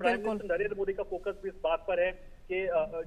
Prime minister Narendra Modi का focus भी इस बात पर है कि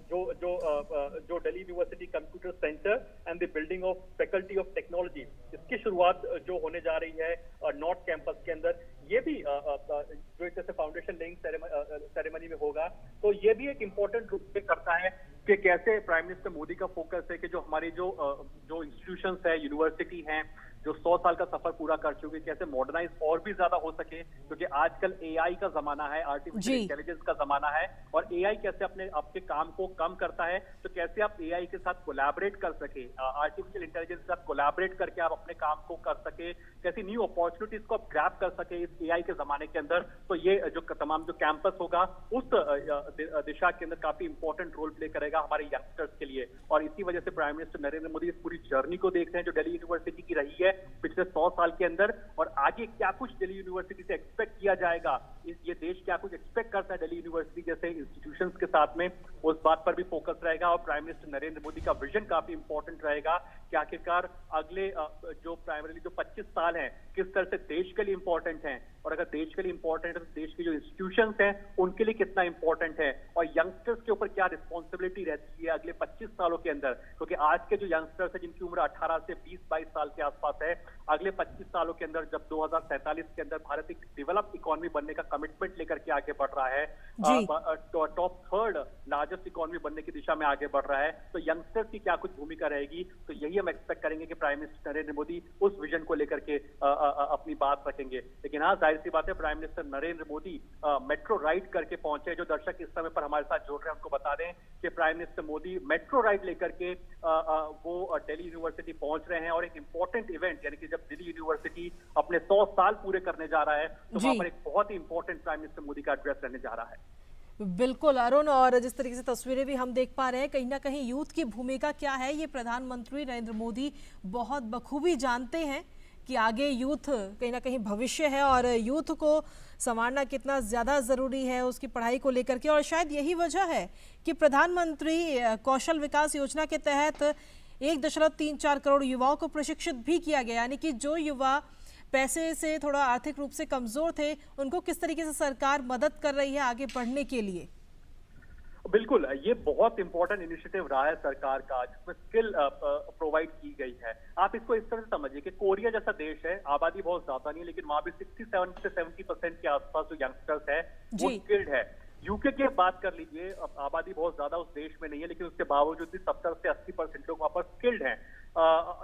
जो Delhi university computer centre and the building of faculty of technology, इसकी शुरुआत जो होने जा रही है नॉर्थ कैंपस के अंदर, ये भी जो एक जैसे फाउंडेशन लेइंग सेरेमनी में होगा, तो ये भी एक इम्पोर्टेंट रूप से करता है कि कैसे प्राइम मिनिस्टर मोदी का फोकस है कि जो हमारी जो इंस्टीट्यूशंस है, यूनिवर्सिटी हैं, जो 100 साल का सफर पूरा कर चुके, कैसे मॉडर्नाइज और भी ज्यादा हो सके, क्योंकि आजकल एआई का जमाना है, आर्टिफिशियल इंटेलिजेंस का जमाना है, और एआई कैसे आपके काम को कम करता है, तो कैसे आप एआई के साथ कोलैबोरेट कर सके, आर्टिफिशियल इंटेलिजेंस के साथ कोलैबोरेट करके आप अपने काम को कर सके, कैसी न्यू अपॉर्चुनिटीज को आप ग्रैब कर सके इस एआई के जमाने के अंदर। तो ये जो तमाम जो कैंपस होगा उस दिशा के अंदर काफी इंपॉर्टेंट रोल प्ले करेगा हमारे यंगस्टर्स के लिए, और इसी वजह से प्राइम मिनिस्टर नरेंद्र मोदी इस पूरी जर्नी को देख रहे हैं जो दिल्ली यूनिवर्सिटी की रही है पिछले 100 साल के अंदर, और आगे क्या कुछ दिल्ली यूनिवर्सिटी से एक्सपेक्ट किया जाएगा, ये देश क्या कुछ एक्सपेक्ट करता है दिल्ली यूनिवर्सिटी जैसे इंस्टीट्यूशंस के साथ में, उस बात पर भी फोकस रहेगा। और प्राइम मिनिस्टर नरेंद्र मोदी का विजन काफी इंपॉर्टेंट रहेगा कि आखिरकार अगले जो प्राइमरीली जो 25 साल हैं किस तरह से देश के लिए इंपॉर्टेंट हैं, और अगर देश के लिए इंपॉर्टेंट है तो देश की जो इंस्टीट्यूशंस हैं उनके लिए कितना इंपॉर्टेंट है, और यंगस्टर्स के ऊपर क्या रिस्पॉन्सिबिलिटी रहती है अगले 25 सालों के अंदर, क्योंकि आज के जो यंगस्टर्स हैं जिनकी उम्र 18 से 20-22 साल के आसपास है, अगले 25 सालों के अंदर जब 2047 के अंदर भारत एक डेवलप्ड इकोनॉमी बनने का कमिटमेंट लेकर के आगे बढ़ रहा है, टॉप 3rd लार्जेस्ट इकोनॉमी बनने की दिशा में आगे बढ़ रहा है, तो यंगस्टर्स की क्या कुछ भूमिका रहेगी, तो यही हम एक्सपेक्ट करेंगे कि प्राइम मिनिस्टर नरेंद्र मोदी उस विजन को लेकर के अपनी बात रखेंगे। लेकिन हाँ, जाहिर सी बात है, prime minister Narendra Modi metro ride करके पहुंचे। जो दर्शक इस समय पर हमारे साथ जुड़ रहे हैं उनको बता दें कि prime minister Modi metro ride लेकर के वो दिल्ली यूनिवर्सिटी पहुंच रहे हैं, और एक इंपॉर्टेंट इवेंट, यानी कि जब दिल्ली यूनिवर्सिटी अपने 100 साल पूरे करने जा रहा है तो वहां पर एक बहुत ही इंपॉर्टेंट प्राइम मिनिस्टर मोदी का एड्रेस रहने जा रहा है। बिल्कुल अरुण, और जिस तरीके से तस्वीरें भी हम देख पा रहे हैं, कहीं ना कहीं यूथ की भूमिका क्या है ये प्रधानमंत्री नरेंद्र मोदी बहुत बखूबी जानते हैं कि आगे यूथ कहीं ना कहीं भविष्य है, और यूथ को संवारना कितना ज़्यादा ज़रूरी है उसकी पढ़ाई को लेकर के। और शायद यही वजह है कि प्रधानमंत्री कौशल विकास योजना के तहत 1.34 करोड़ युवाओं को प्रशिक्षित भी किया गया, यानी कि जो युवा पैसे से थोड़ा आर्थिक रूप से कमजोर थे उनको किस तरीके से सरकार मदद कर रही है आगे बढ़ने के लिए। बिल्कुल, ये बहुत इंपॉर्टेंट इनिशिएटिव रहा है सरकार का, जिसमें स्किल प्रोवाइड की गई है। आप इसको इस तरह से समझिए कि कोरिया जैसा देश है, आबादी बहुत ज्यादा नहीं है, लेकिन वहां भी 67 से 70% के आसपास जो यंगस्टर्स है वो स्किल्ड है। यूके की बात कर लीजिए, आबादी बहुत ज्यादा उस देश में नहीं है, लेकिन उसके बावजूद भी 70 से 80% लोग वहां पर स्किल्ड हैं।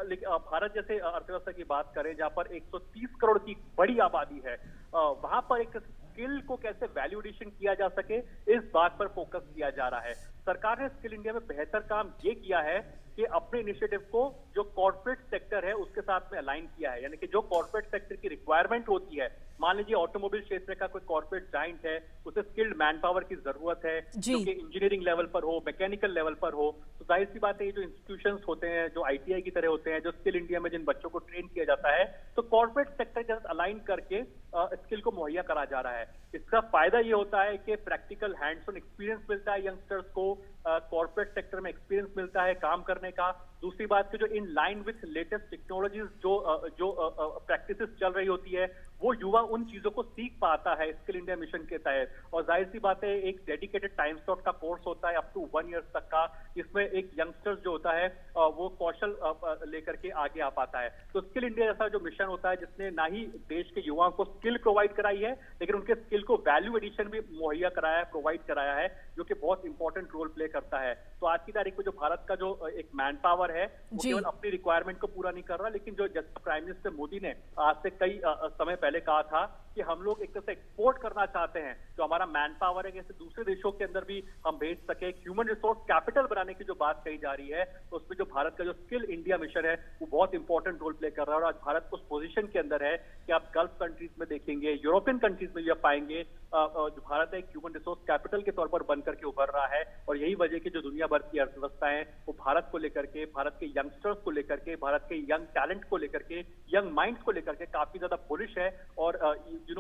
लेकिन भारत जैसे अर्थव्यवस्था की बात करें जहां पर 130 करोड़ की बड़ी आबादी है, वहां पर एक स्किल को कैसे वैल्यू एडिशन किया जा सके इस बात पर फोकस किया जा रहा है। सरकार ने स्किल इंडिया में बेहतर काम ये किया है कि अपने इनिशिएटिव को जो कॉर्पोरेट सेक्टर है उसके साथ में अलाइन किया है, यानी कि जो कॉर्पोरेट सेक्टर की रिक्वायरमेंट होती है, मान लीजिए ऑटोमोबाइल क्षेत्र का कोई कॉर्पोरेट जाइंट है, उसे स्किल्ड मैन पावर की जरूरत है जो कि इंजीनियरिंग लेवल पर हो, मैकेनिकल लेवल पर हो, तो जाहिर सी बात है ये जो इंस्टीट्यूशंस होते हैं जो आईटीआई की तरह होते हैं, जो स्किल इंडिया में जिन बच्चों को ट्रेन किया जाता है, तो कॉर्पोरेट सेक्टर के साथ अलाइन करके स्किल को मुहैया करा जा रहा है। इसका फायदा ये होता है कि प्रैक्टिकल हैंड्स ऑन एक्सपीरियंस मिलता है यंगस्टर्स को, कॉर्पोरेट सेक्टर में एक्सपीरियंस मिलता है काम करने का। दूसरी बात कि जो in line with latest technologies जो प्रैक्टिसेस चल रही होती है वो युवा उन चीजों को सीख पाता है स्किल इंडिया मिशन के तहत। और जाहिर सी बात है एक डेडिकेटेड टाइम स्लॉट का कोर्स होता है अप टू 1 ईयर तक का, इसमें एक यंगस्टर्स जो होता है वो कौशल लेकर के आगे आ पाता है। तो स्किल इंडिया जैसा जो मिशन होता है जिसने ना ही देश के युवाओं को स्किल प्रोवाइड कराई है लेकिन उनके स्किल को वैल्यू एडिशन भी मुहैया कराया है, प्रोवाइड कराया है, जो कि बहुत इंपॉर्टेंट रोल प्ले करता है। तो आज की तारीख में जो भारत का जो एक मैन पावर है वो केवल अपनी रिक्वायरमेंट को पूरा नहीं कर रहा, लेकिन जो जैसे प्राइम मिनिस्टर मोदी ने आज से कई समय पहले कहा था कि हम लोग एक तरह से एक्सपोर्ट करना चाहते हैं, जो हमारा मैन पावर है जैसे दूसरे देशों के अंदर भी हम भेज सके, ह्यूमन रिसोर्स कैपिटल बनाने की जो बात कही जा रही है, तो उसमें जो भारत का जो स्किल इंडिया मिशन है वो बहुत इंपॉर्टेंट रोल प्ले कर रहा है। और आज भारत उस पोजीशन के अंदर है कि आप गल्फ कंट्रीज में देखेंगे, यूरोपियन कंट्रीज में भी आप पाएंगे जो भारत है एक ह्यूमन रिसोर्स कैपिटल के तौर पर बनकर के उभर रहा है। और यही वजह की जो दुनिया भर की अर्थव्यवस्था है वो भारत को लेकर के, भारत के यंगस्टर्स को लेकर के, भारत के यंग टैलेंट को लेकर के, यंग माइंड्स को लेकर के काफी ज्यादा बुलिश है। और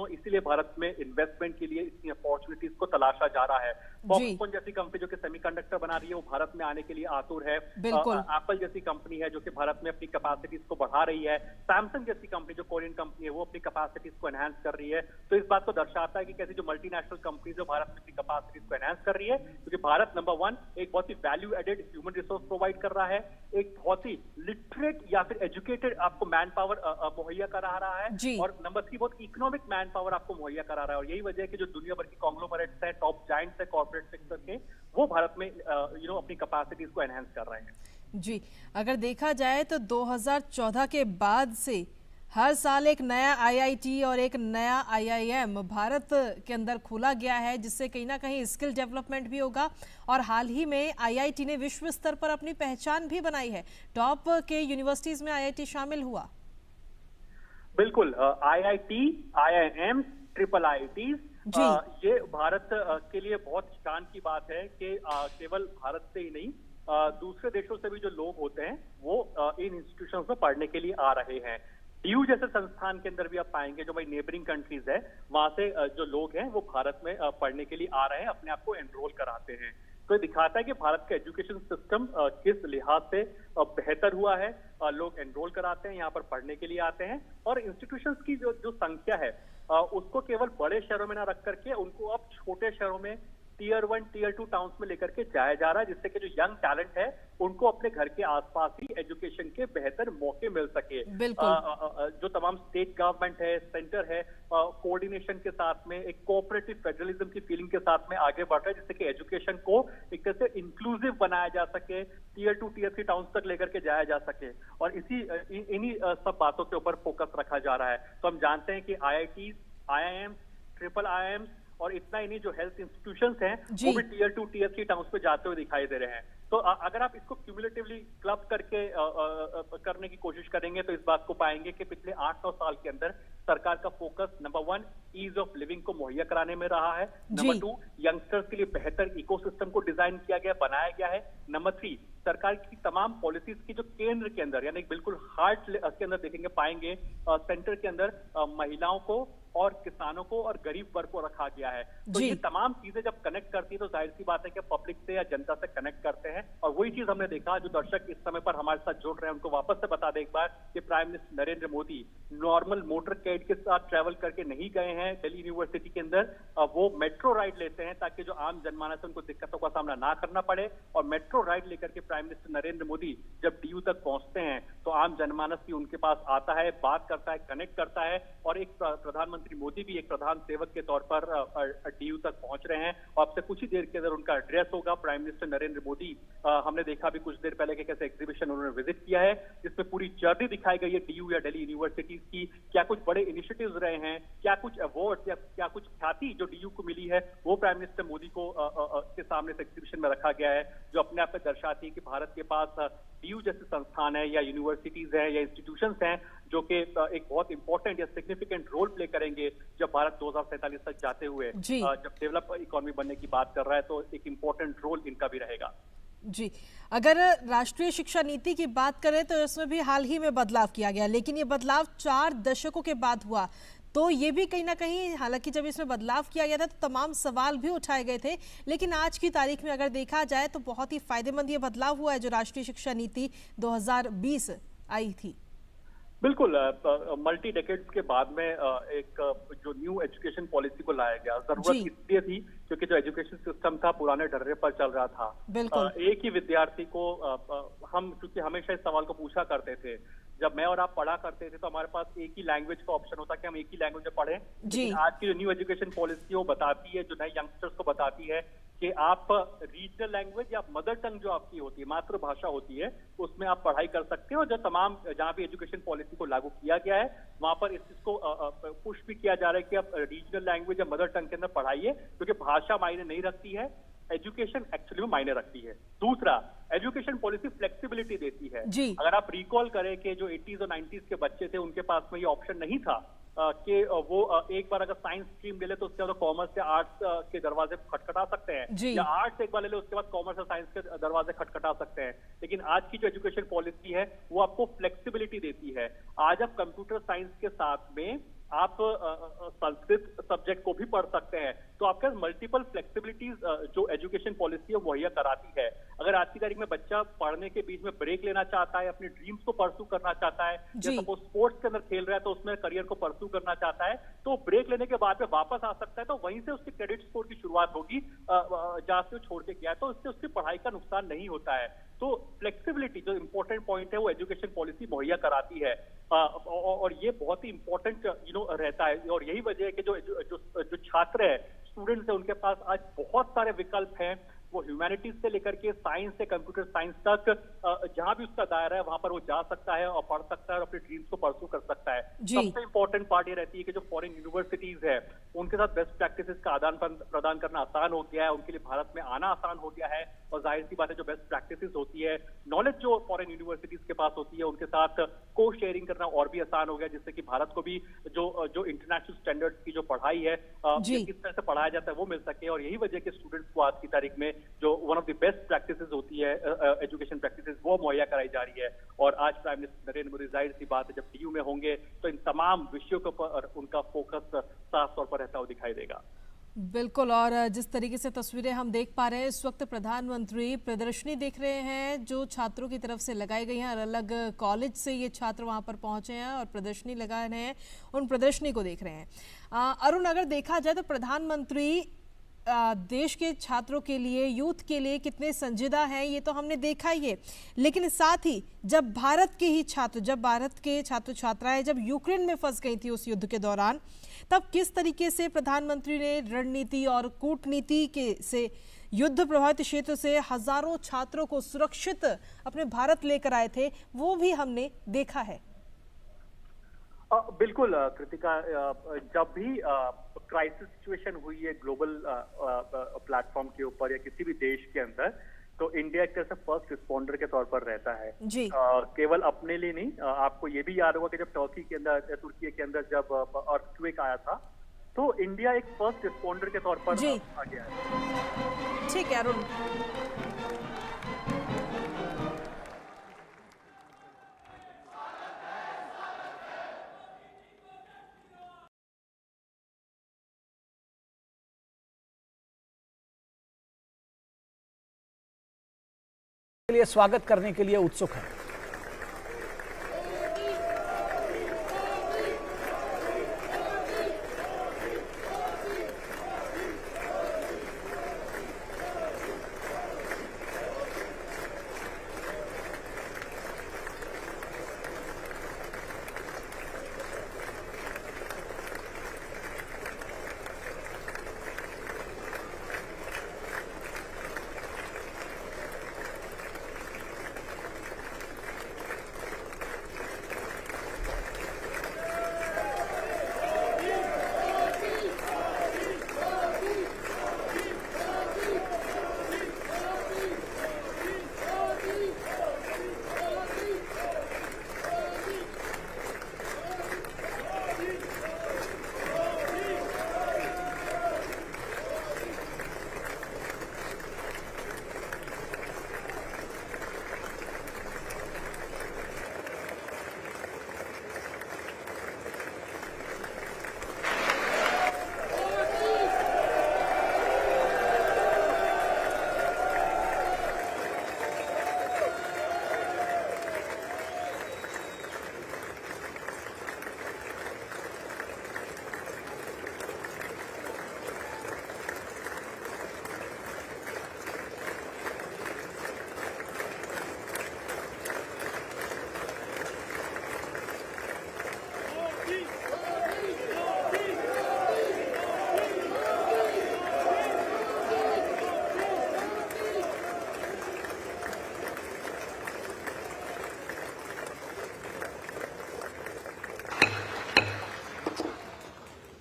इसीलिए भारत में इन्वेस्टमेंट के लिए इतनी अपॉर्चुनिटीज को तलाशा जा रहा है। फॉक्सकॉन जैसी कंपनी जो कि सेमीकंडक्टर बना रही है वो भारत में आने के लिए आतुर है। एप्पल जैसी कंपनी है जो कि भारत में अपनी कैपेसिटीज को बढ़ा रही है। सैमसंग जैसी कंपनी जो कोरियन कंपनी है वो अपनी कैपेसिटीज को एनहांस कर रही है। तो इस बात को दर्शाता है कि कैसी जो मल्टीनेशनल कंपनीज है भारत में अपनी कैपेसिटीज को एनहांस कर रही है, क्योंकि भारत नंबर 1 एक बहुत ही value added human resource provide कर रहा है, एक बहुत ही लिटरेट या फिर एजुकेटेड आपको मैन पावर मुहैया करा रहा है, और नंबर 3 बहुत इकोनॉमिक मैन पावर आपको मुहैया करा रहा है। और यही वजह है कि जो दुनिया भर की कॉन्ग्लोमरेट्स है, टॉप जायंट्स है कॉर्पोरेट सेक्टर के, वो भारत में अपनी कैपेसिटीज को एनहांस कर रहे हैं। जी, अगर देखा जाए तो 2014 के बाद से हर साल एक नया आईआईटी और एक नया आईआईएम भारत के अंदर खोला गया है, जिससे कहीं ना कहीं स्किल डेवलपमेंट भी होगा। और हाल ही में आईआईटी ने विश्व स्तर पर अपनी पहचान भी बनाई है, टॉप के यूनिवर्सिटीज में आईआईटी शामिल हुआ। बिल्कुल, आईआईटी, आईआईएम, ट्रिपल आईआईटीज, ये भारत के लिए बहुत शान की बात है कि केवल भारत से ही नहीं, दूसरे देशों से भी जो लोग होते हैं वो इन इंस्टीट्यूशंस में पढ़ने के लिए आ रहे हैं। डीयू जैसे संस्थान के अंदर भी आप पाएंगे जो भाई नेबरिंग कंट्रीज है, वहां से जो लोग हैं वो भारत में पढ़ने के लिए आ रहे हैं, अपने आप को एनरोल कराते हैं। तो ये दिखाता है कि भारत का एजुकेशन सिस्टम किस लिहाज से बेहतर हुआ है। लोग एनरोल कराते हैं, यहाँ पर पढ़ने के लिए आते हैं, और इंस्टीट्यूशंस की जो संख्या है उसको केवल बड़े शहरों में ना रख करके उनको अब छोटे शहरों में टियर 1, टियर 2 टाउन्स में लेकर के जाया जा रहा है, जिससे कि जो यंग टैलेंट है उनको अपने घर के आसपास ही एजुकेशन के बेहतर मौके मिल सके। जो तमाम स्टेट गवर्नमेंट है, सेंटर है, कोऑर्डिनेशन के साथ में एक कोऑपरेटिव फेडरलिज्म की फीलिंग के साथ में आगे बढ़ रहा है, जिससे कि एजुकेशन को एक तरह से इंक्लूसिव बनाया जा सके, टियर 2, टियर 3 टाउन्स तक लेकर के जाया जा सके। और इन्हीं सब बातों के ऊपर फोकस रखा जा रहा है। तो हम जानते हैं कि आईआईटी, आईआईएम, ट्रिपल आईआईएम और इतना ही नहीं, जो हेल्थ इंस्टीट्यूशंस हैं वो भी टियर 2, टियर 3 टाउन्स पे जाते हुए दिखाई दे रहे हैं। तो अगर आप इसको क्यूमुलेटिवली क्लब करके करने की कोशिश करेंगे तो इस बात को पाएंगे कि पिछले 8-9 साल के अंदर सरकार का focus number 1 ease of living को मुहैया कराने में रहा है, नंबर 2 यंगस्टर्स के लिए बेहतर इकोसिस्टम को डिजाइन किया गया, बनाया गया है, नंबर 3 सरकार की तमाम पॉलिसीज की जो केंद्र के अंदर यानी बिल्कुल हार्ट के अंदर देखेंगे पाएंगे सेंटर के अंदर महिलाओं को और किसानों को और गरीब वर्ग को रखा गया है। तो ये तमाम चीजें जब कनेक्ट करती है तो जाहिर सी बात है कि पब्लिक से या जनता से कनेक्ट करते हैं। और वही चीज हमने देखा, जो दर्शक इस समय पर हमारे साथ जुड़ रहे हैं उनको वापस से बता दें एक बार कि prime minister Narendra Modi normal motorcade के साथ ट्रैवल करके नहीं गए हैं दिल्ली यूनिवर्सिटी के अंदर, वो मेट्रो राइड लेते हैं ताकि जो आम जनमानस है उनको दिक्कतों का सामना ना करना पड़े। और मेट्रो राइड लेकर के प्राइम मिनिस्टर नरेंद्र मोदी जब डीयू तक पहुंचते हैं तो आम जनमानस भी उनके पास आता है, बात करता है, कनेक्ट करता है। और एक प्रधानमंत्री मोदी भी एक प्रधान सेवक के तौर पर डीयू तक पहुंच रहे हैं और अब से कुछ ही देर के अंदर उनका एड्रेस होगा। प्राइम मिनिस्टर नरेंद्र मोदी हमने देखा भी कुछ देर पहले कि कैसे एग्जीबिशन उन्होंने विजिट किया है, जिसमें पूरी जर्नी दिखाई गई है डीयू या दिल्ली यूनिवर्सिटीज की, क्या कुछ बड़े इनिशिएटिव्स रहे हैं, क्या कुछ अवार्ड्स या क्या कुछ ख्याति जो डीयू को मिली है वो प्राइम मिनिस्टर मोदी को के सामने इस एग्जीबिशन में रखा गया है, जो अपने आप में दर्शाती है कि भारत के पास डीयू जैसे संस्थान है या यूनिवर्सिटीज है या इंस्टीट्यूशंस हैं जो कि एक बहुत इंपॉर्टेंट या सिग्निफिकेंट रोल प्ले करेंगे जब भारत 2047 तक जाते हुए जब डेवलप इकोनॉमी बनने की बात कर रहा है, तो एक इंपॉर्टेंट रोल इनका भी रहेगा। जी, अगर राष्ट्रीय शिक्षा नीति की बात करें तो इसमें भी हाल ही में बदलाव किया गया, लेकिन ये बदलाव 4 दशकों के बाद हुआ। तो ये भी कहीं ना कहीं, हालांकि जब इसमें बदलाव किया गया था तो तमाम सवाल भी उठाए गए थे, लेकिन आज की तारीख में अगर देखा जाए तो बहुत ही फायदेमंद ये बदलाव हुआ है जो राष्ट्रीय शिक्षा नीति 2020 आई थी। बिल्कुल, मल्टी डेकेड्स के बाद में एक जो न्यू एजुकेशन पॉलिसी को लाया गया, जरूरत इसलिए थी क्योंकि जो एजुकेशन सिस्टम था पुराने ढर्रे पर चल रहा था। एक ही विद्यार्थी को हम क्योंकि हमेशा इस सवाल को पूछा करते थे, जब मैं और आप पढ़ा करते थे तो हमारे पास एक ही लैंग्वेज का ऑप्शन होता कि हम एक ही लैंग्वेज में पढ़ें। लेकिन आज की जो न्यू एजुकेशन पॉलिसी वो बताती है, जो नए यंगस्टर्स को बताती है कि आप रीजनल लैंग्वेज या मदर टंग जो आपकी होती है, मातृभाषा होती है, उसमें आप पढ़ाई कर सकते हो। जो तमाम जहां भी एजुकेशन पॉलिसी को लागू किया गया है वहां पर इस चीज को पुश भी किया जा रहा है कि आप रीजनल लैंग्वेज या मदर टंग के अंदर पढ़ाइए, क्योंकि भाषा मायने नहीं रखती है, एजुकेशन एक्चुअली में मायने रखती है। दूसरा, एजुकेशन पॉलिसी फ्लेक्सिबिलिटी देती है। अगर आप रिकॉल करें कि जो 80s और 90s के बच्चे थे उनके पास में ये ऑप्शन नहीं था कि वो एक बार अगर साइंस स्ट्रीम ले ले तो उसके बाद कॉमर्स या आर्ट्स के दरवाजे खटखटा सकते हैं, या आर्ट्स एक बार ले ले उसके बाद कॉमर्स और साइंस के दरवाजे खटखटा सकते हैं। लेकिन आज की जो एजुकेशन पॉलिसी है वो आपको फ्लेक्सिबिलिटी देती है। आज आप कंप्यूटर साइंस के साथ में आप संस्कृत सब्जेक्ट को भी पढ़ सकते हैं। तो आपके पास मल्टीपल फ्लेक्सिबिलिटीज जो एजुकेशन पॉलिसी है मुहैया कराती है। अगर आज की तारीख में बच्चा पढ़ने के बीच में ब्रेक लेना चाहता है, अपने ड्रीम्स को परस्यू करना चाहता है, या सपोज स्पोर्ट्स के अंदर खेल रहा है तो उसमें करियर को परस्यू करना चाहता है, तो ब्रेक लेने के बाद में वापस आ सकता है। तो वहीं से उसके क्रेडिट स्कोर की शुरुआत होगी जहां से वो छोड़ के गया है, तो इससे उसकी पढ़ाई का नुकसान नहीं होता है। तो फ्लेक्सिबिलिटी जो इंपॉर्टेंट पॉइंट है वो एजुकेशन पॉलिसी मुहैया कराती है, और ये बहुत ही इंपॉर्टेंट रहता है। और यही वजह है कि जो छात्र है, स्टूडेंट्स है, उनके पास आज बहुत सारे विकल्प हैं। वो ह्यूमैनिटीज से लेकर के साइंस से कंप्यूटर साइंस तक जहां भी उसका दायरा है वहां पर वो जा सकता है और पढ़ सकता है और अपने ड्रीम्स को परस्यू कर सकता है। सबसे इंपॉर्टेंट पार्ट ये रहती है कि जो फॉरेन यूनिवर्सिटीज है उनके साथ बेस्ट प्रैक्टिसेस का आदान प्रदान करना आसान हो गया है, उनके लिए भारत में आना आसान हो गया है। और जाहिर सी बात है, जो बेस्ट प्रैक्टिसेस होती है, नॉलेज जो फॉरेन यूनिवर्सिटीज के पास होती है, उनके साथ को शेयरिंग करना और भी आसान हो गया, जिससे कि भारत को भी जो इंटरनेशनल स्टैंडर्ड्स की जो पढ़ाई है किस तरह से पढ़ाया जाता है वो मिल सके। और यही वजह के स्टूडेंट्स को आज की तारीख में जो one of the best practices होती है एजुकेशन प्रैक्टिसेस, वो मुहैया कराई जा रही है। और आज प्राइम मिनिस्टर नरेंद्र मोदी, जाहिर सी बात है, जब टीयू में होंगे तो इन तमाम विषयों के ऊपर उनका फोकस साफ तौर पर रहता हुआ दिखाई देगा। बिल्कुल, और जिस तरीके से तस्वीरें हम देख पा रहे हैं, इस वक्त प्रधानमंत्री प्रदर्शनी देख रहे हैं जो छात्रों की तरफ से लगाई गई है। अलग कॉलेज से ये छात्र वहां पर पहुंचे हैं और प्रदर्शनी लगा रहे हैं, उन प्रदर्शनी को देख रहे हैं। अरुण, अगर देखा जाए तो प्रधानमंत्री देश के छात्रों के लिए, यूथ के लिए कितने संजीदा हैं ये तो हमने देखा ही है, लेकिन साथ ही जब भारत के छात्र छात्राएं जब यूक्रेन में फंस गई थी उस युद्ध के दौरान, तब किस तरीके से प्रधानमंत्री ने रणनीति और कूटनीति से युद्ध प्रभावित क्षेत्र से हजारों छात्रों को सुरक्षित अपने भारत लेकर आए थे, वो भी हमने देखा है। बिल्कुल कृतिका, जब भी क्राइसिस सिचुएशन हुई है ग्लोबल प्लेटफॉर्म के ऊपर या किसी भी देश के अंदर, तो इंडिया एक तरह से फर्स्ट रिस्पॉन्डर के तौर पर रहता है जी। केवल अपने लिए नहीं, आपको ये भी याद होगा कि जब तुर्की के अंदर जब अर्थक्वेक आया था तो इंडिया एक फर्स्ट रिस्पॉन्डर के तौर पर आ गया है। ठीक है अरुण। के लिए स्वागत करने के लिए उत्सुक है।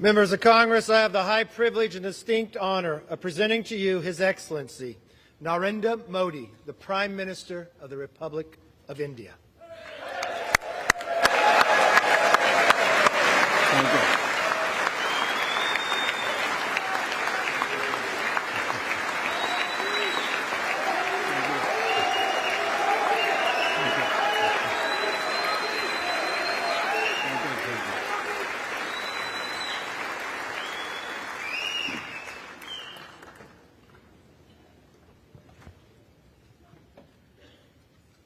Members of Congress, I have the high privilege and distinct honor of presenting to you His Excellency Narendra Modi, the Prime Minister of the Republic of India. Thank you.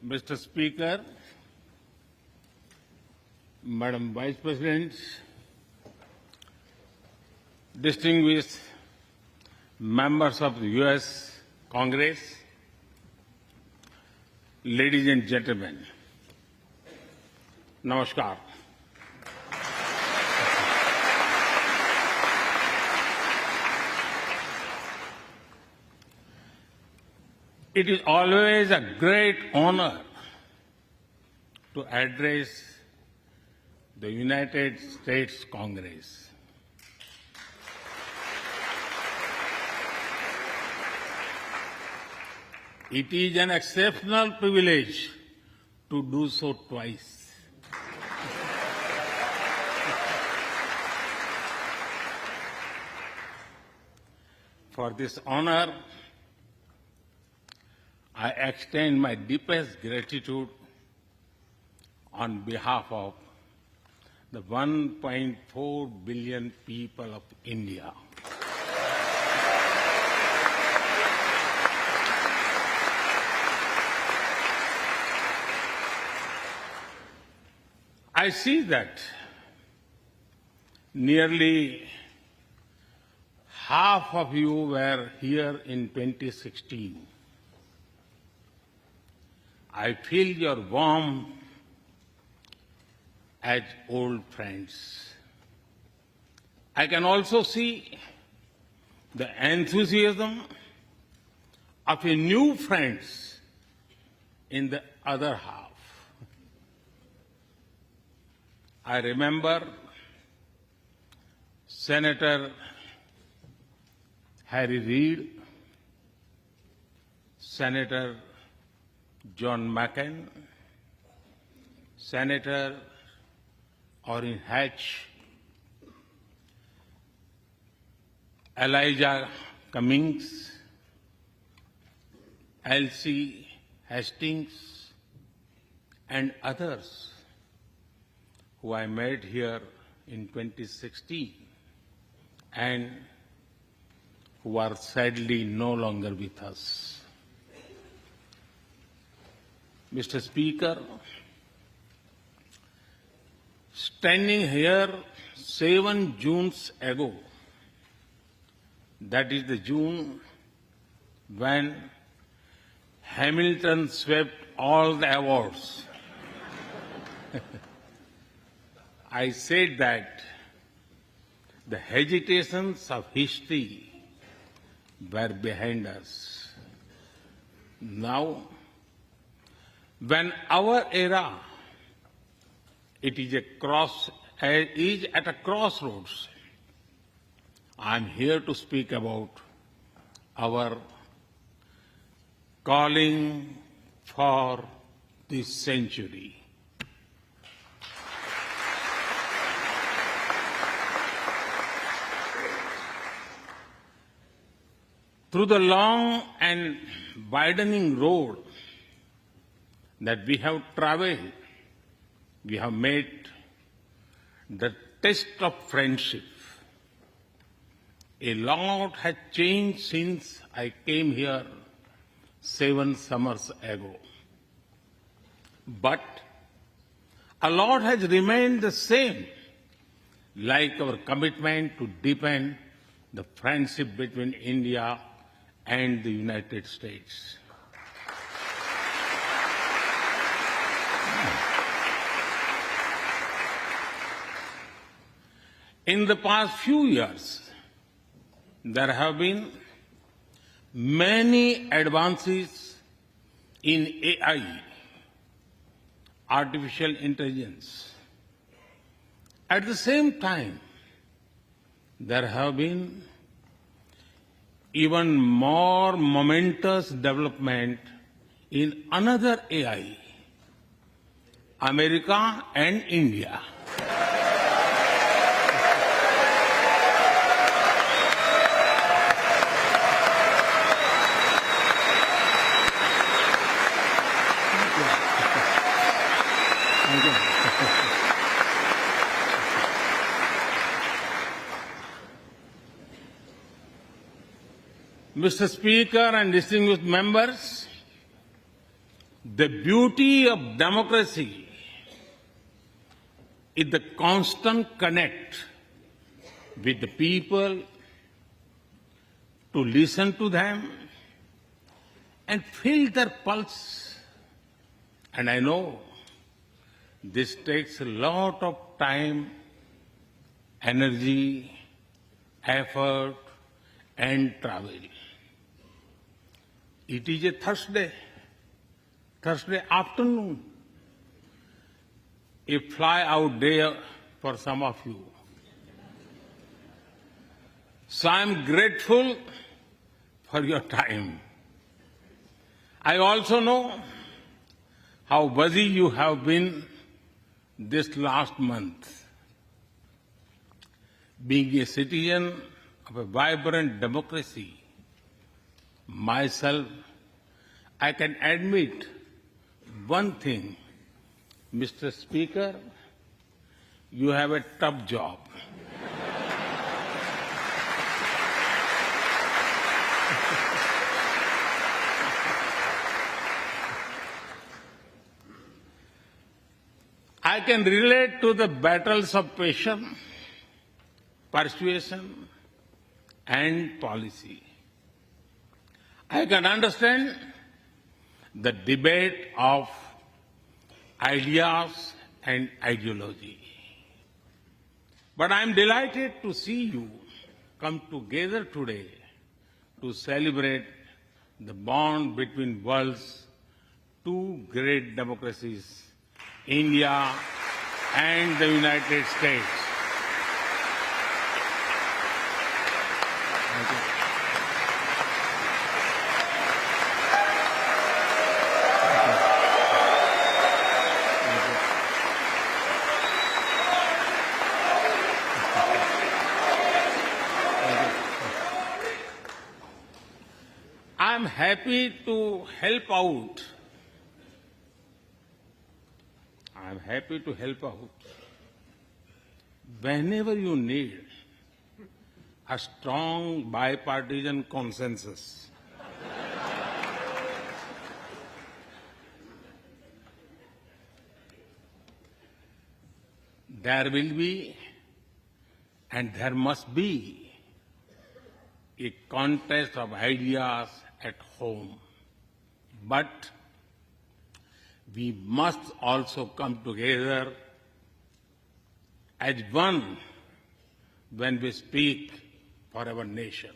Mr. Speaker, Madam Vice President, distinguished members of the U.S. Congress, ladies and gentlemen, Namaskar. It is always a great honor to address the United States Congress. It is an exceptional privilege to do so twice. For this honor, I extend my deepest gratitude on behalf of the 1.4 billion people of India. I see that nearly half of you were here in 2016. I feel your warmth as old friends. I can also see the enthusiasm of your new friends in the other half. I remember Senator Harry Reid, Senator John McCain, Senator Orrin Hatch, Elijah Cummings, Elsie Hastings, and others who I met here in 2016 and who are sadly no longer with us. Mr. Speaker, standing here 7 Junes ago, that is the June when Hamilton swept all the awards, I said that the hesitations of history were behind us. Now, when our era is at a crossroads, I am here to speak about our calling for this century. Through the long and widening road that we have traveled, we have made the test of friendship. A lot has changed since I came here 7 summers ago. But a lot has remained the same, like our commitment to deepen the friendship between India and the United States. In the past few years, there have been many advances in AI, artificial intelligence. At the same time, there have been even more momentous development in another AI, America and India. Mr. Speaker and distinguished members, The beauty of democracy is the constant connect with the people, to listen to them and feel their pulse. And I know this takes a lot of time, energy, effort, and travel. It is a Thursday afternoon, a fly-out day for some of you. So I'm grateful for your time. I also know how busy you have been this last month. Being a citizen of a vibrant democracy, myself, I can admit one thing, Mr. Speaker, you have a tough job. I can relate to the battles of patience, persuasion, and policy. I can understand the debate of ideas and ideology. But I am delighted to see you come together today to celebrate the bond between world's two great democracies, India and the United States. Thank you. I'm happy to help out. I'm happy to help out whenever you need a strong bipartisan consensus. There will be and there must be a contest of ideas at home. But we must also come together as one when we speak for our nation.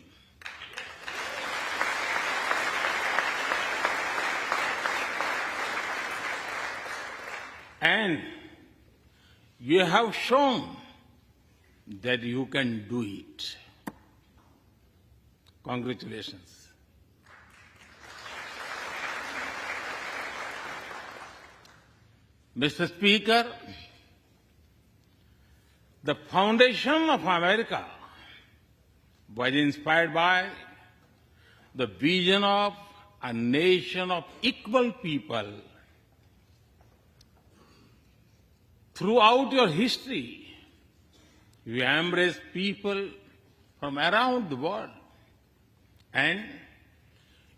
And you have shown that you can do it. Congratulations. Mr. Speaker, the foundation of America was inspired by the vision of a nation of equal people. Throughout your history, you embraced people from around the world, and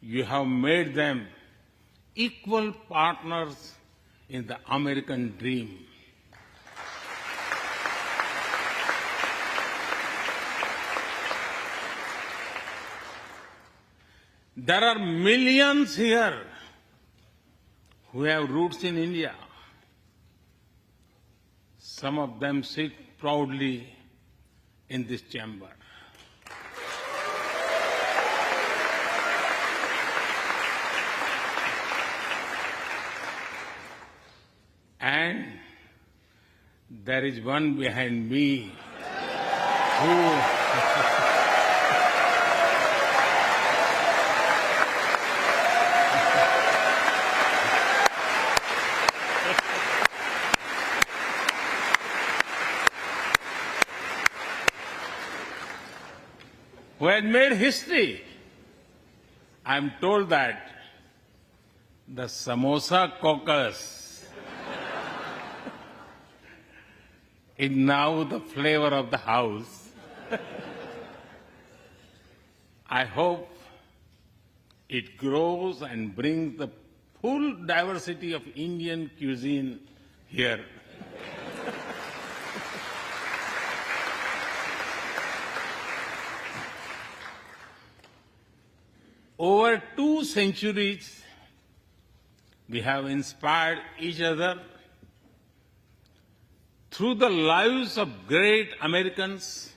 you have made them equal partners in the American dream. There are millions here who have roots in India. Some of them sit proudly in this chamber. And there is one behind me who had made history. I'm told that the Samosa Caucus is now the flavor of the house. I hope it grows and brings the full diversity of Indian cuisine here. Over 2 centuries, we have inspired each other through the lives of great Americans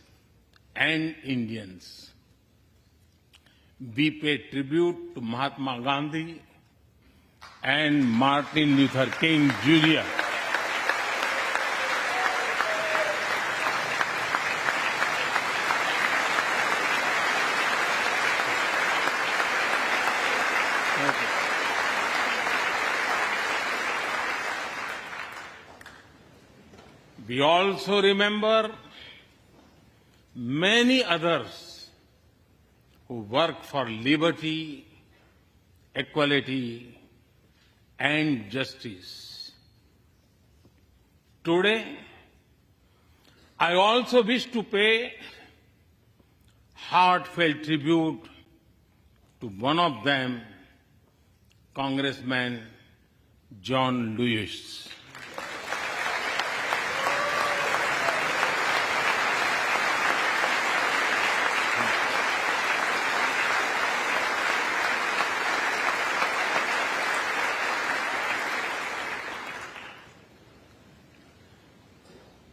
and Indians. We pay tribute to Mahatma Gandhi and Martin Luther King Jr. We also remember many others who work for liberty, equality, and justice. Today, I also wish to pay heartfelt tribute to one of them, Congressman John Lewis.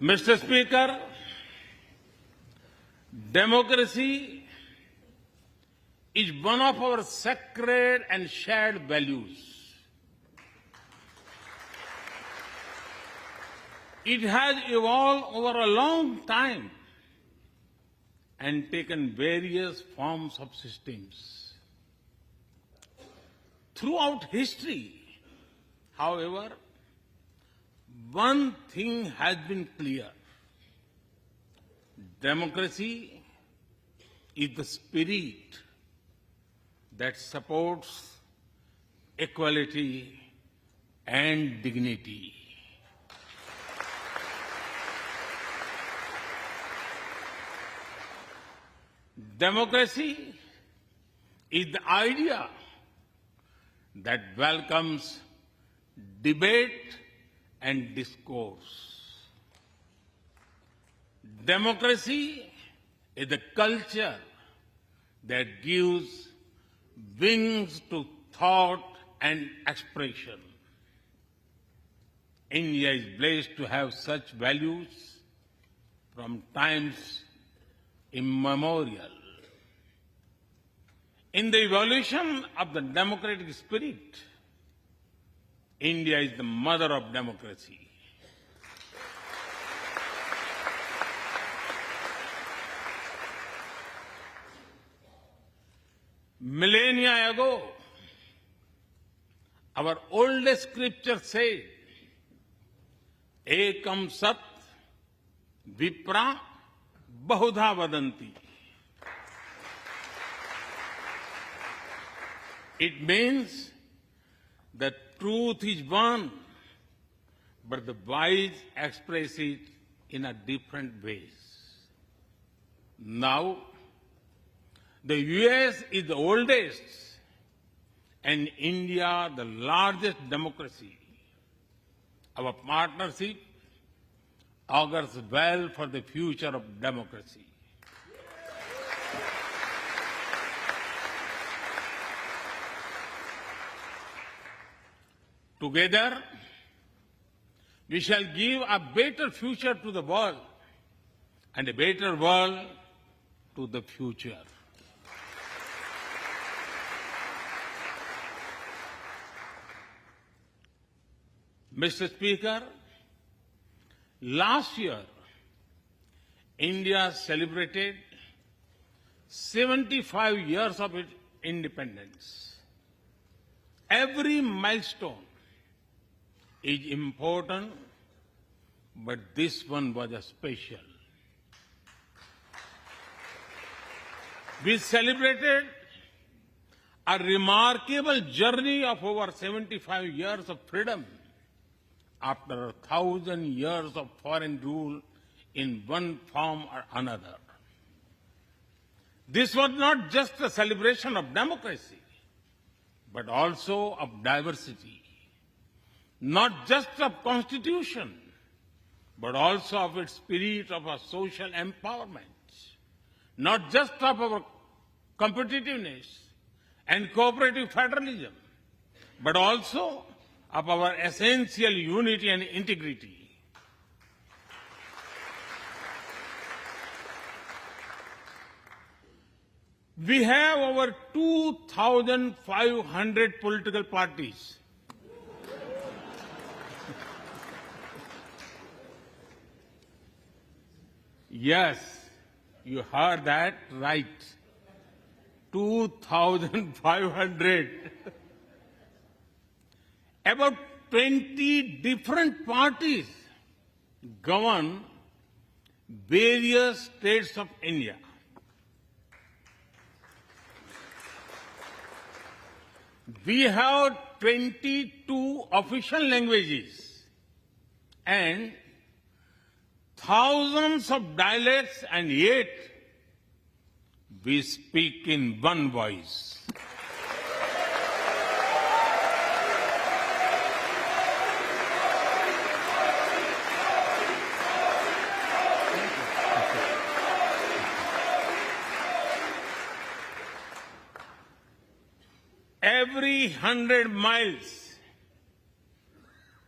Mr. Speaker, democracy is one of our sacred and shared values. It has evolved over a long time and taken various forms of systems. Throughout history, however, one thing has been clear. Democracy is the spirit that supports equality and dignity. Democracy is the idea that welcomes debate and discourse. Democracy is the culture that gives wings to thought and expression. India is blessed to have such values from times immemorial. In the evolution of the democratic spirit, India is the mother of democracy. Millennia ago, our oldest scripture said, Ekam Sat Vipra Bahudha Vadanti. It means that truth is one, but the wise express it in a different ways. Now, the US is the oldest and India the largest democracy. Our partnership augurs well for the future of democracy. Together, we shall give a better future to the world and a better world to the future. Mr. Speaker, last year, India celebrated 75 years of its independence. Every milestone is important, but this one was a special. We celebrated a remarkable journey of over 75 years of freedom after 1,000 years of foreign rule in one form or another. This was not just a celebration of democracy. but also of diversity, not just of constitution, but also of its spirit of our social empowerment, not just of our competitiveness and cooperative federalism, but also of our essential unity and integrity. We have over 2,500 political parties. Yes, you heard that right. 2,500. About 20 different parties govern various states of India. We have 22 official languages and thousands of dialects, and yet we speak in one voice. Every 100 miles,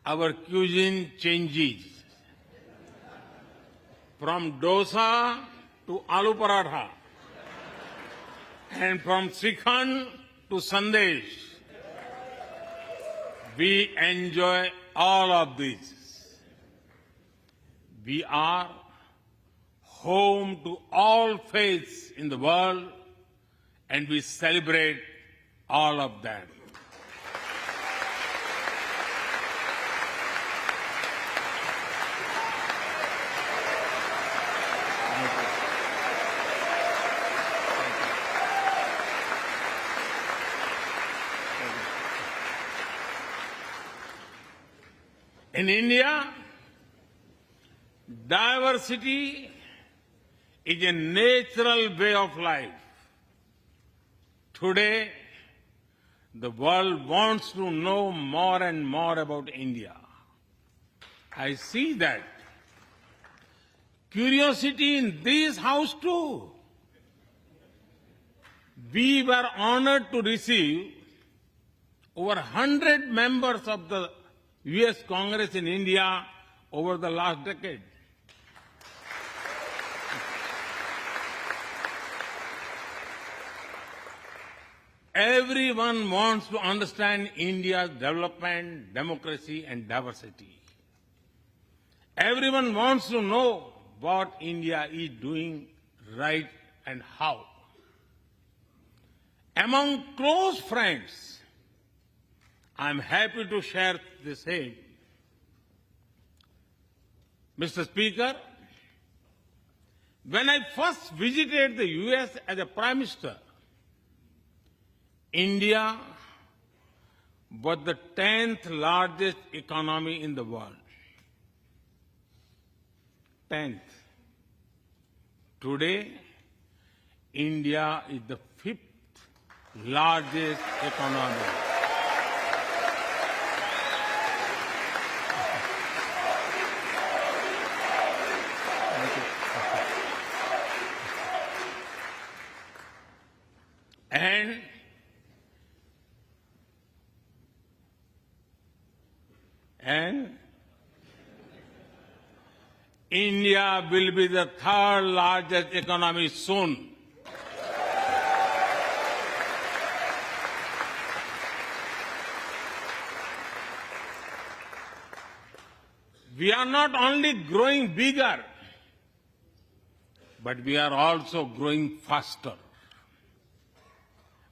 our cuisine changes. From dosa to aloo paratha, and from Srikhand to Sandesh. We enjoy all of this. We are home to all faiths in the world, and we celebrate all of them. In India, diversity is a natural way of life. Today, the world wants to know more and more about India. I see that curiosity in this house too. We were honored to receive over 100 members of the U.S. Congress in India over the last decade. Everyone wants to understand India's development, democracy, and diversity. Everyone wants to know what India is doing right and how. Among close friends, I'm happy to share the same. Mr. Speaker, when I first visited the U.S. as a Prime Minister, India was the 10th largest economy in the world. 10th. Today, India is the 5th largest economy. And India will be the 3rd largest economy soon. We are not only growing bigger, but we are also growing faster.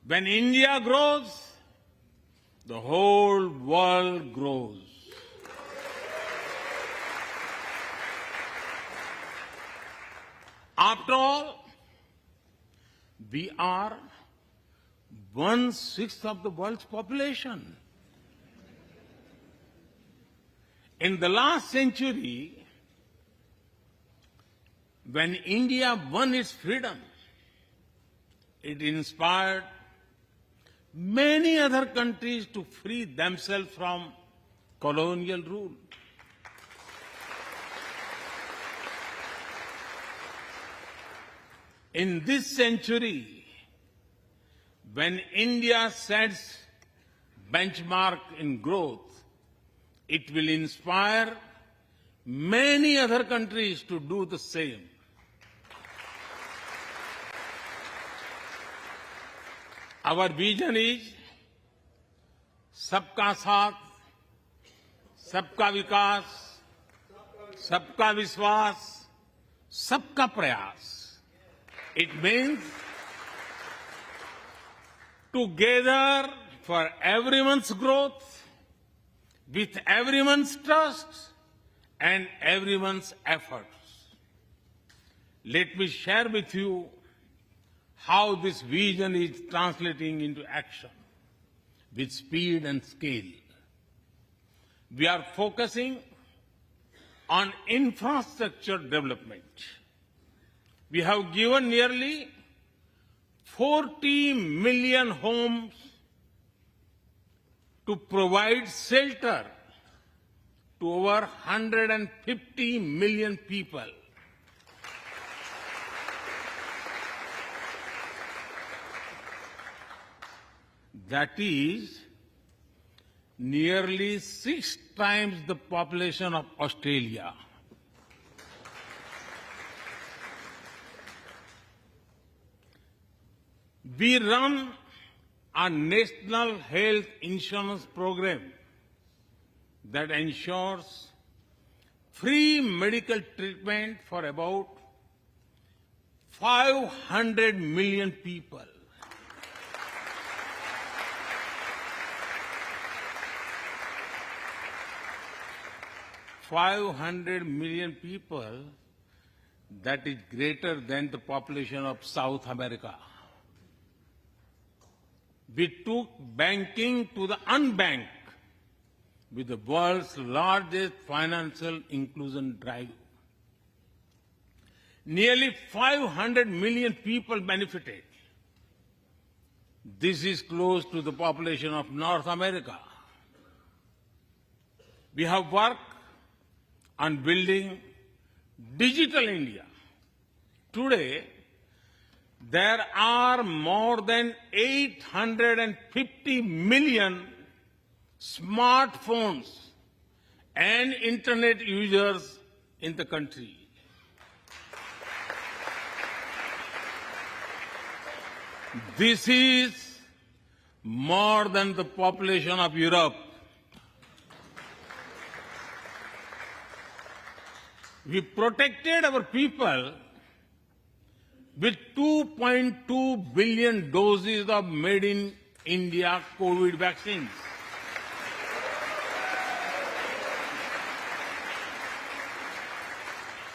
When India grows, the whole world grows. After all, we are 1/6 of the world's population. In the last century, when India won its freedom, it inspired many other countries to free themselves from colonial rule. In this century, when India sets benchmark in growth, it will inspire many other countries to do the same. Our vision is सबका साथ, सबका विकास, सबका विश्वास, सबका प्रयास. It means together for everyone's growth, with everyone's trust and everyone's efforts. Let me share with you how this vision is translating into action with speed and scale. We are focusing on infrastructure development. We have given nearly 40 million homes to provide shelter to over 150 million people. That is nearly 6 times the population of Australia. We run a national health insurance program that ensures free medical treatment for about 500 million people. $500 million people, that is greater than the population of South America. We took banking to the unbanked with the world's largest financial inclusion drive. Nearly 500 million people benefited. This is close to the population of North America. We have worked on building digital India. Today, there are more than 850 million smartphones and internet users in the country. This is more than the population of Europe. We protected our people with 2.2 billion doses of made in India COVID vaccines.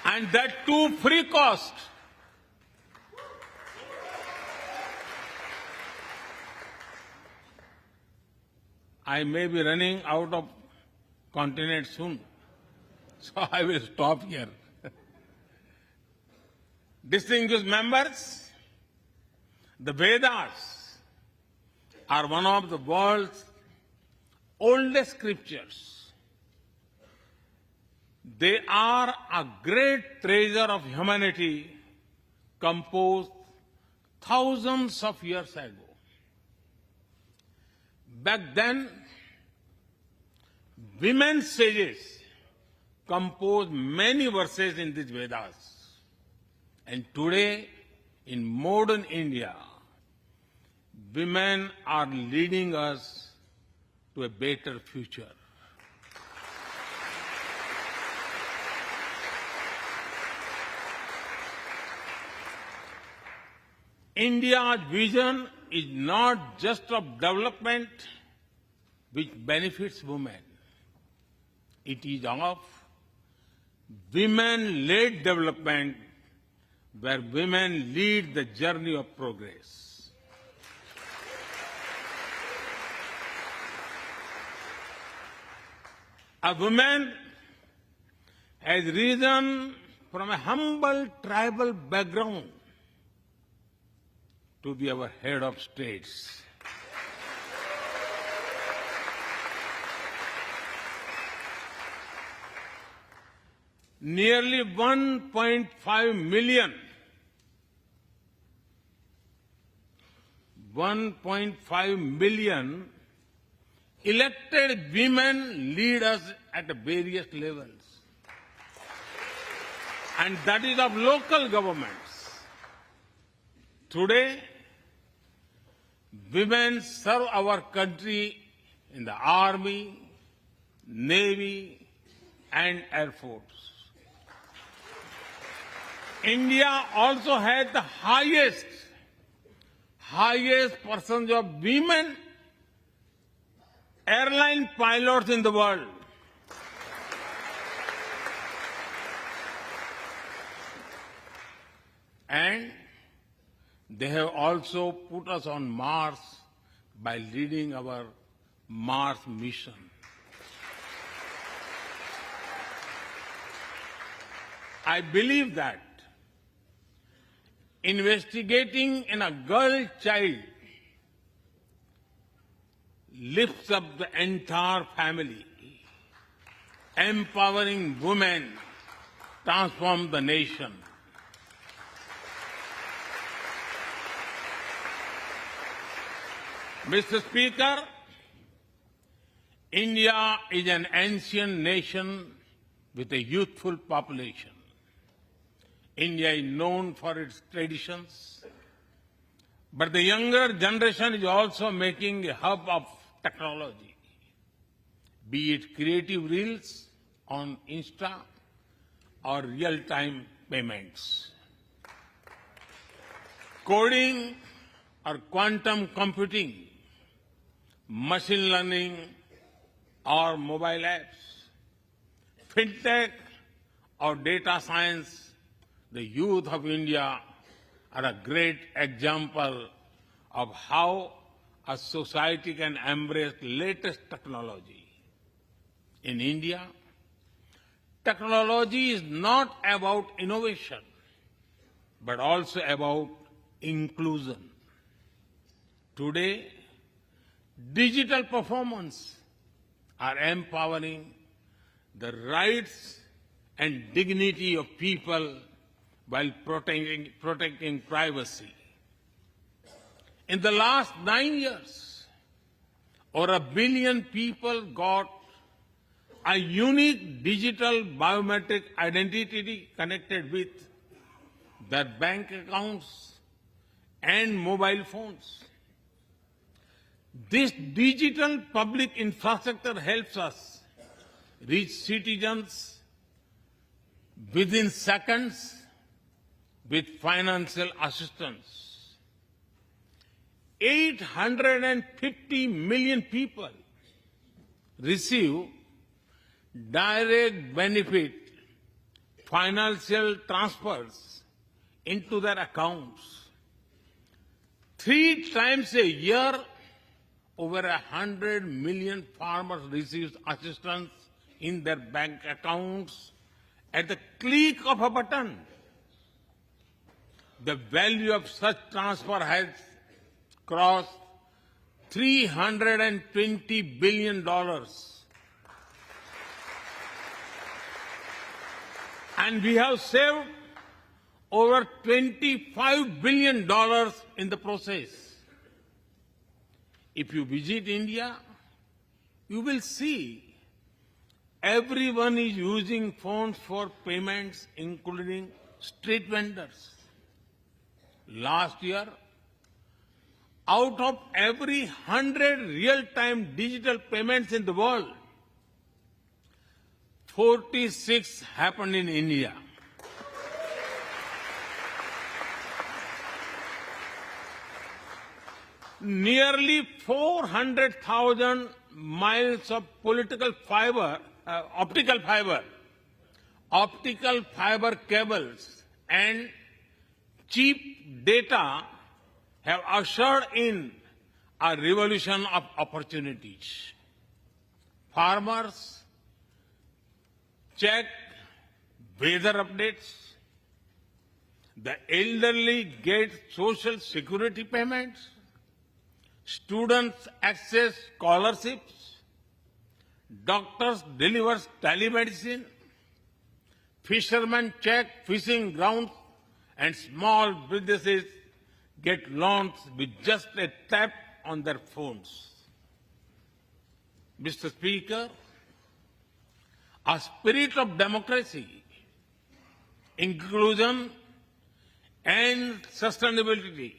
And that too free cost. I may be running out of continent soon, so I will stop here. Distinguished members, the Vedas are one of the world's oldest scriptures. They are a great treasure of humanity composed thousands of years ago. Back then, women sages composed many verses in these Vedas. And today, in modern India, women are leading us to a better future. India's vision is not just of development which benefits women. It is of women-led development where women lead the journey of progress. A woman has risen from a humble tribal background to be our head of states. nearly 1.5 million elected women leaders at various levels. And that is of local governments. Today, women serve our country in the Army, Navy, and Air Force. India also has the highest percentage of women airline pilots in the world. And they have also put us on Mars by leading our Mars mission. I believe that investigating in a girl child lifts up the entire family. Empowering women transforms the nation. Mr. Speaker, India is an ancient nation with a youthful population. India is known for its traditions, but the younger generation is also making a hub of technology, be it creative reels on Insta or real-time payments. Coding or quantum computing, machine learning or mobile apps, fintech or data science, the youth of India are a great example of how a society can embrace latest technology. In India, technology is not about innovation, but also about inclusion. Today, digital performance are empowering the rights and dignity of people while protecting privacy. In the last 9 years, over 1 billion people got a unique digital biometric identity connected with their bank accounts and mobile phones. This digital public infrastructure helps us reach citizens within seconds with financial assistance. 850 million people receive direct benefit financial transfers into their accounts. 3 times a year, over 100 million farmers receive assistance in their bank accounts at the click of a button. The value of such transfer has crossed $320 billion. And we have saved over $25 billion in the process. If you visit India, you will see everyone is using phones for payments, including street vendors. Last year, out of every 100 real-time digital payments in the world, 46 happened in India. Nearly 400,000 miles of optical fiber cables and cheap data have ushered in a revolution of opportunities. Farmers check weather updates. The elderly get social security payments. Students access scholarships. Doctors deliver telemedicine. fishermen check fishing grounds, and small businesses get loans with just a tap on their phones. Mr. Speaker, a spirit of democracy, inclusion, and sustainability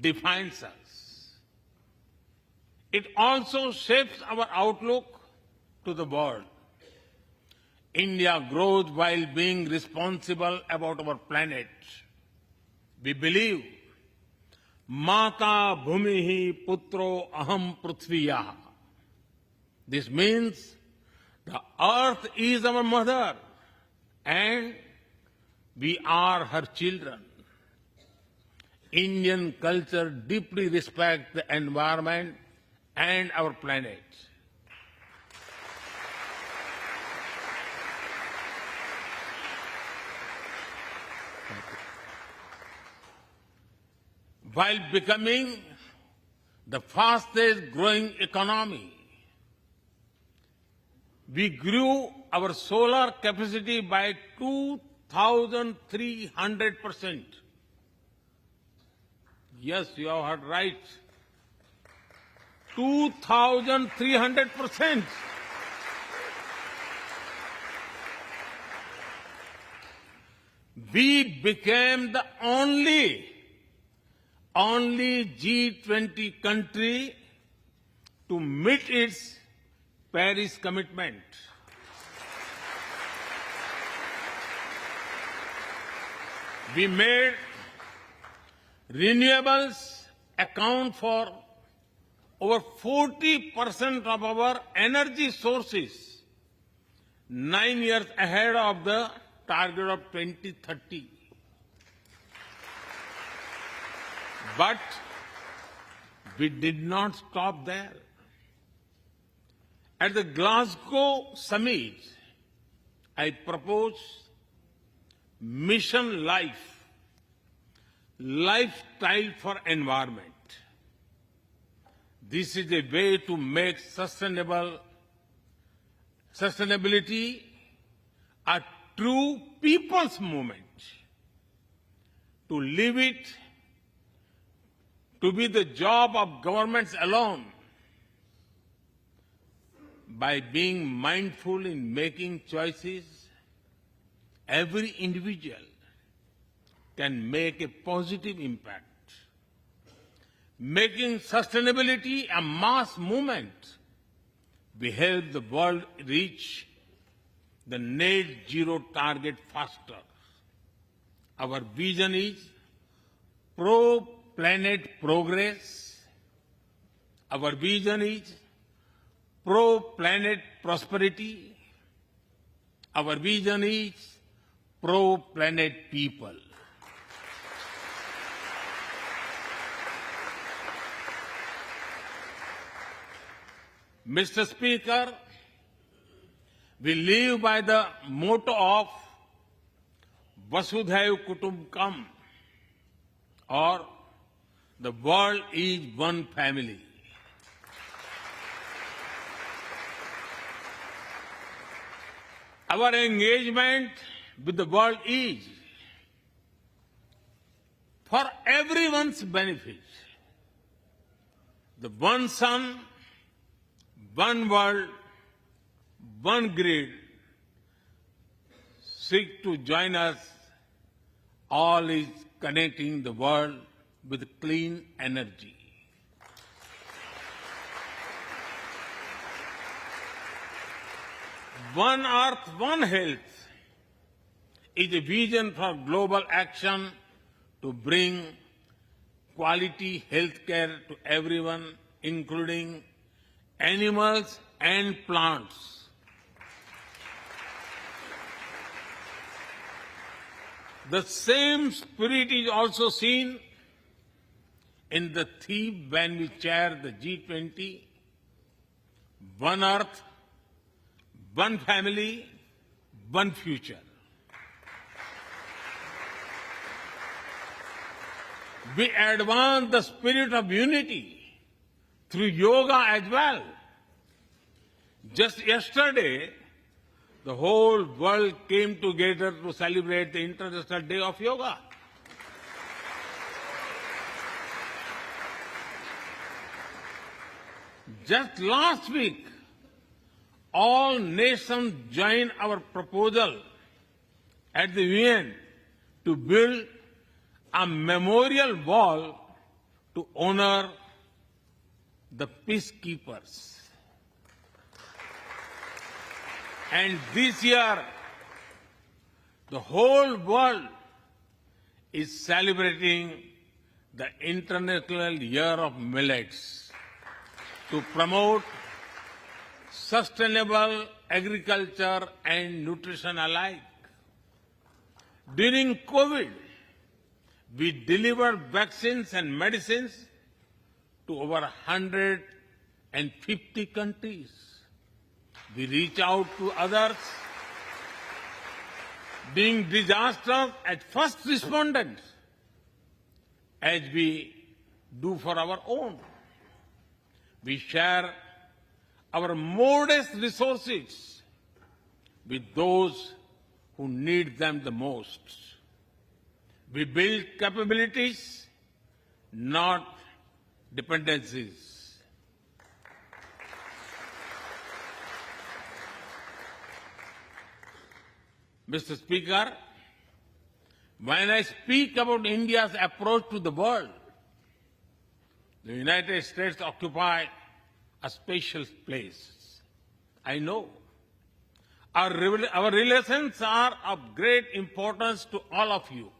defines us. It also shapes our outlook to the world. India grows while being responsible about our planet. We believe, Mata Bhumihi Putro Aham Prithviya. This means the earth is our mother and we are her children. Indian culture deeply respects the environment and our planet. While becoming the fastest growing economy, we grew our solar capacity by 2,300%. Yes, you have heard right. 2,300%. We became the only G20 country to meet its Paris commitment. We made renewables account for over 40% of our energy sources, 9 years ahead of the target of 2030. But we did not stop there. At the Glasgow summit, I proposed Mission Life, lifestyle for environment. This is a way to make sustainability a true people's movement. To live it, to be the job of governments alone. By being mindful in making choices, every individual can make a positive impact. Making sustainability a mass movement, we help the world reach the net zero target faster. Our vision is pro-planet progress. Our vision is pro-planet prosperity. Our vision is pro-planet people. Mr. Speaker, we live by the motto of Vasudhaiv Kutumbakam, or the world is one family. Our engagement with the world is for everyone's benefit. The one sun, one world, one grid seek to join us. All is connecting the world with clean energy. One Earth, One Health is a vision for global action to bring quality health care to everyone, including animals and plants. The same spirit is also seen in the theme when we chair the G20, One Earth, One Family, One Future. We advance the spirit of unity through yoga as well. Just yesterday, the whole world came together to celebrate the International Day of Yoga. Just last week, all nations joined our proposal at the UN to build a memorial wall to honor the peacekeepers. And this year, the whole world is celebrating the International Year of Millets to promote sustainable agriculture and nutrition alike. During COVID, we delivered vaccines and medicines to over 150 countries. We reach out to others, being disasters as first responders, as we do for our own. We share our modest resources with those who need them the most. We build capabilities, not dependencies. Mr. Speaker, when I speak about India's approach to the world, the United States occupy a special place. I know. Our relations are of great importance to all of you.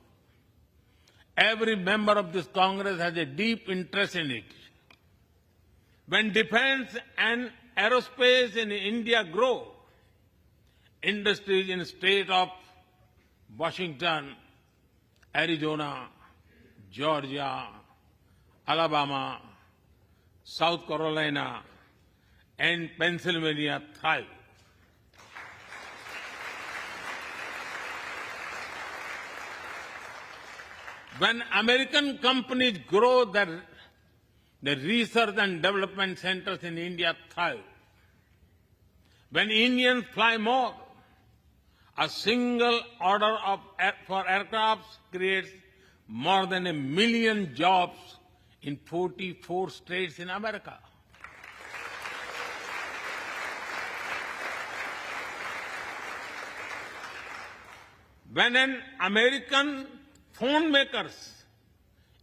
Every member of this Congress has a deep interest in it. When defense and aerospace in India grow, industries in the state of Washington, Arizona, Georgia, Alabama, South Carolina, and Pennsylvania thrive. When American companies grow, the research and development centers in India thrive. When Indians fly more, a single order for aircrafts creates more than 1 million jobs in 44 states in America. When an American phone makers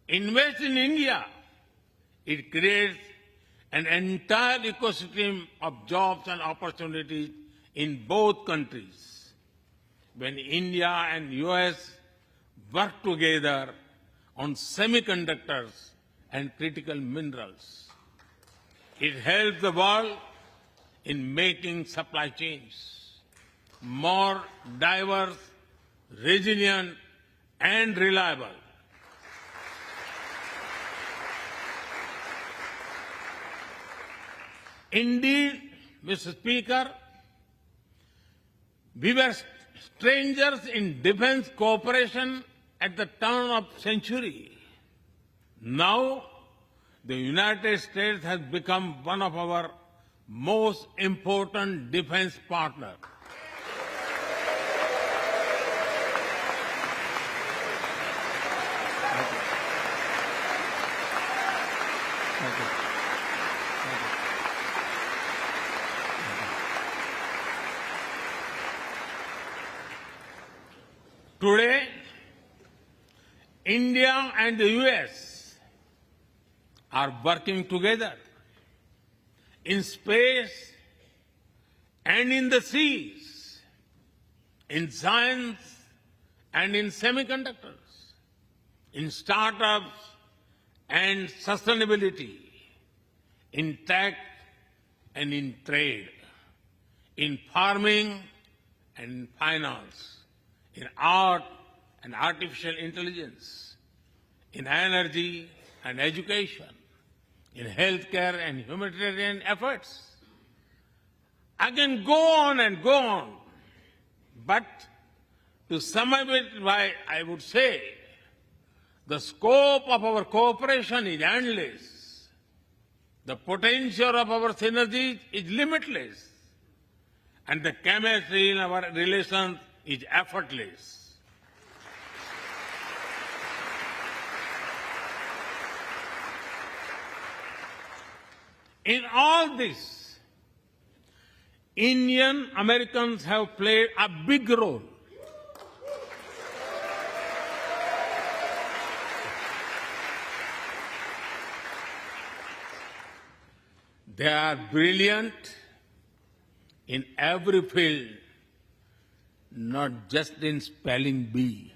invest in India, it creates an entire ecosystem of jobs and opportunities in both countries. When India and US work together on semiconductors and critical minerals, it helps the world in making supply chains more diverse, resilient, and reliable. Indeed, Mr. Speaker, we were strangers in defense cooperation at the turn of the century. Now, the United States has become one of our most important defense partners. Today, India and the US are working together in space and in the seas, in science and in semiconductors, in startups and sustainability, in tech and in trade, in farming and finance, in art and artificial intelligence, in energy and education, in healthcare and humanitarian efforts. I can go on and go on, but to sum up it, I would say the scope of our cooperation is endless. The potential of our synergies is limitless. and the chemistry in our relations is effortless. In all this, Indian Americans have played a big role. They are brilliant in every field, not just in spelling bee.